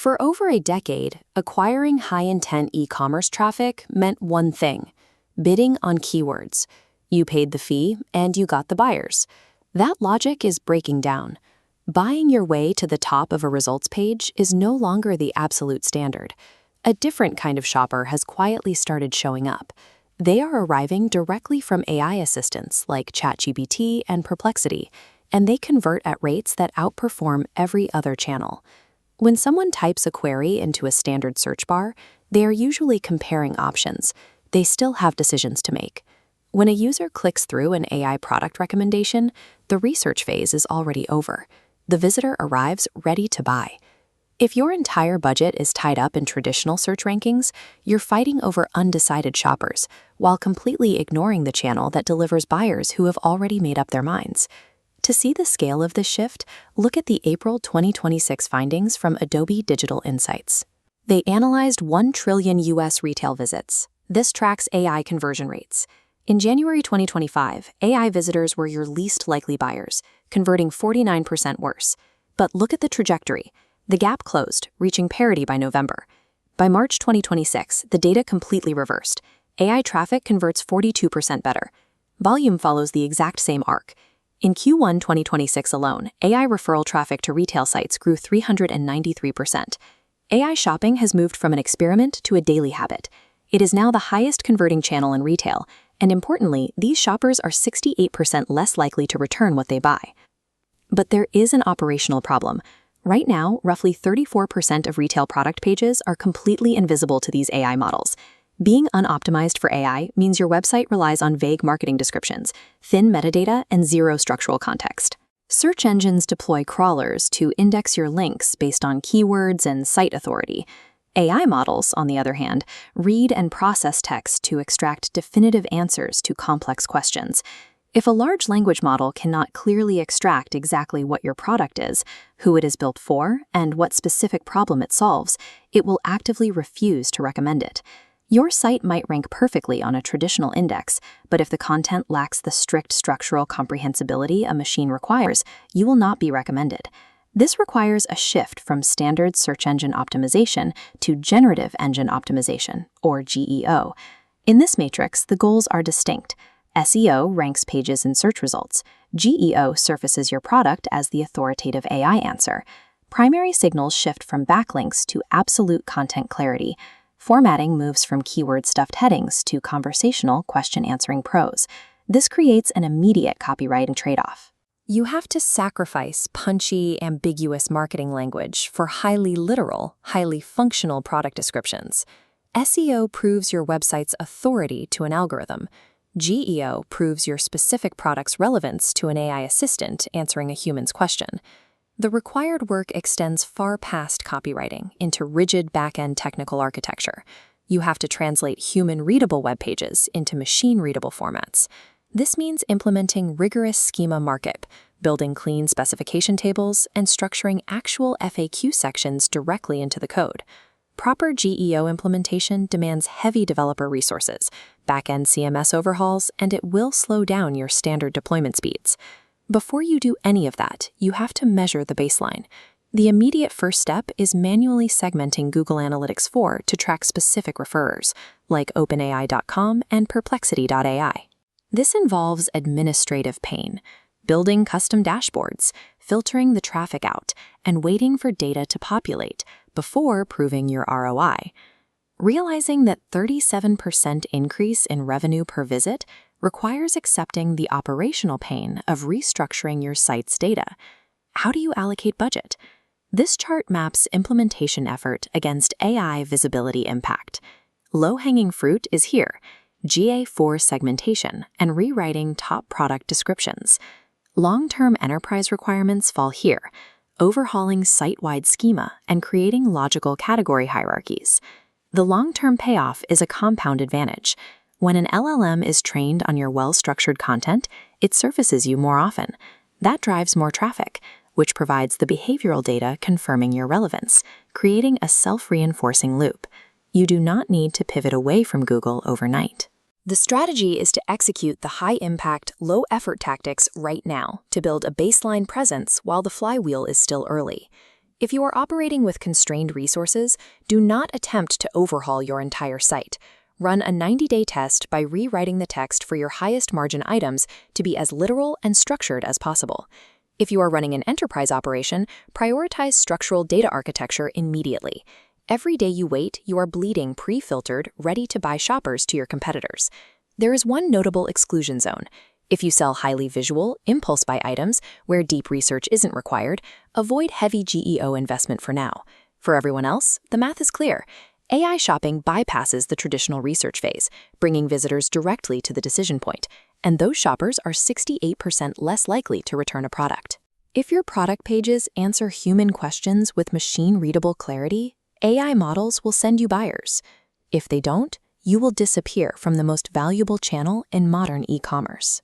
For over a decade, acquiring high-intent e-commerce traffic meant one thing: bidding on keywords. You paid the fee, and you got the buyers. That logic is breaking down. Buying your way to the top of a results page is no longer the absolute standard. A different kind of shopper has quietly started showing up. They are arriving directly from AI assistants like ChatGPT and Perplexity, and they convert at rates that outperform every other channel. When someone types a query into a standard search bar, they are usually comparing options. They still have decisions to make. When a user clicks through an AI product recommendation, the research phase is already over. The visitor arrives ready to buy. If your entire budget is tied up in traditional search rankings, you're fighting over undecided shoppers, while completely ignoring the channel that delivers buyers who have already made up their minds. To see the scale of this shift, look at the April 2026 findings from Adobe Digital Insights. They analyzed 1 trillion U.S. retail visits. This tracks AI conversion rates. In January 2025, AI visitors were your least likely buyers, converting 49% worse. But look at the trajectory. The gap closed, reaching parity by November. By March 2026, the data completely reversed. AI traffic converts 42% better. Volume follows the exact same arc. In Q1 2026 alone, AI referral traffic to retail sites grew 393%. AI shopping has moved from an experiment to a daily habit. It is now the highest converting channel in retail, and importantly, these shoppers are 68% less likely to return what they buy. But there is an operational problem. Right now, roughly 34% of retail product pages are completely invisible to these AI models. Being unoptimized for AI means your website relies on vague marketing descriptions, thin metadata, and zero structural context. Search engines deploy crawlers to index your links based on keywords and site authority. AI models, on the other hand, read and process text to extract definitive answers to complex questions. If a large language model cannot clearly extract exactly what your product is, who it is built for, and what specific problem it solves, it will actively refuse to recommend it. Your site might rank perfectly on a traditional index, but if the content lacks the strict structural comprehensibility a machine requires, you will not be recommended. This requires a shift from standard search engine optimization to generative engine optimization, or GEO. In this matrix, the goals are distinct. SEO ranks pages in search results. GEO surfaces your product as the authoritative AI answer. Primary signals shift from backlinks to absolute content clarity. Formatting moves from keyword-stuffed headings to conversational question-answering prose. This creates an immediate copywriting trade-off. You have to sacrifice punchy, ambiguous marketing language for highly literal, highly functional product descriptions. SEO proves your website's authority to an algorithm. GEO proves your specific product's relevance to an AI assistant answering a human's question. The required work extends far past copywriting into rigid back-end technical architecture. You have to translate human-readable web pages into machine-readable formats. This means implementing rigorous schema markup, building clean specification tables, and structuring actual FAQ sections directly into the code. Proper GEO implementation demands heavy developer resources, back-end CMS overhauls, and it will slow down your standard deployment speeds. Before you do any of that, you have to measure the baseline. The immediate first step is manually segmenting Google Analytics 4 to track specific referrers, like OpenAI.com and Perplexity.ai. This involves administrative pain, building custom dashboards, filtering the traffic out, and waiting for data to populate before proving your ROI. Realizing that 37% increase in revenue per visit requires accepting the operational pain of restructuring your site's data. How do you allocate budget? This chart maps implementation effort against AI visibility impact. Low-hanging fruit is here: GA4 segmentation and rewriting top product descriptions. Long-term enterprise requirements fall here: overhauling site-wide schema and creating logical category hierarchies. The long-term payoff is a compound advantage. When an LLM is trained on your well-structured content, it surfaces you more often. That drives more traffic, which provides the behavioral data confirming your relevance, creating a self-reinforcing loop. You do not need to pivot away from Google overnight. The strategy is to execute the high-impact, low-effort tactics right now to build a baseline presence while the flywheel is still early. If you are operating with constrained resources, do not attempt to overhaul your entire site. Run a 90-day test by rewriting the text for your highest margin items to be as literal and structured as possible. If you are running an enterprise operation, prioritize structural data architecture immediately. Every day you wait, you are bleeding pre-filtered, ready-to-buy shoppers to your competitors. There is one notable exclusion zone. If you sell highly visual, impulse buy items where deep research isn't required, avoid heavy GEO investment for now. For everyone else, the math is clear. AI shopping bypasses the traditional research phase, bringing visitors directly to the decision point, and those shoppers are 68% less likely to return a product. If your product pages answer human questions with machine-readable clarity, AI models will send you buyers. If they don't, you will disappear from the most valuable channel in modern e-commerce.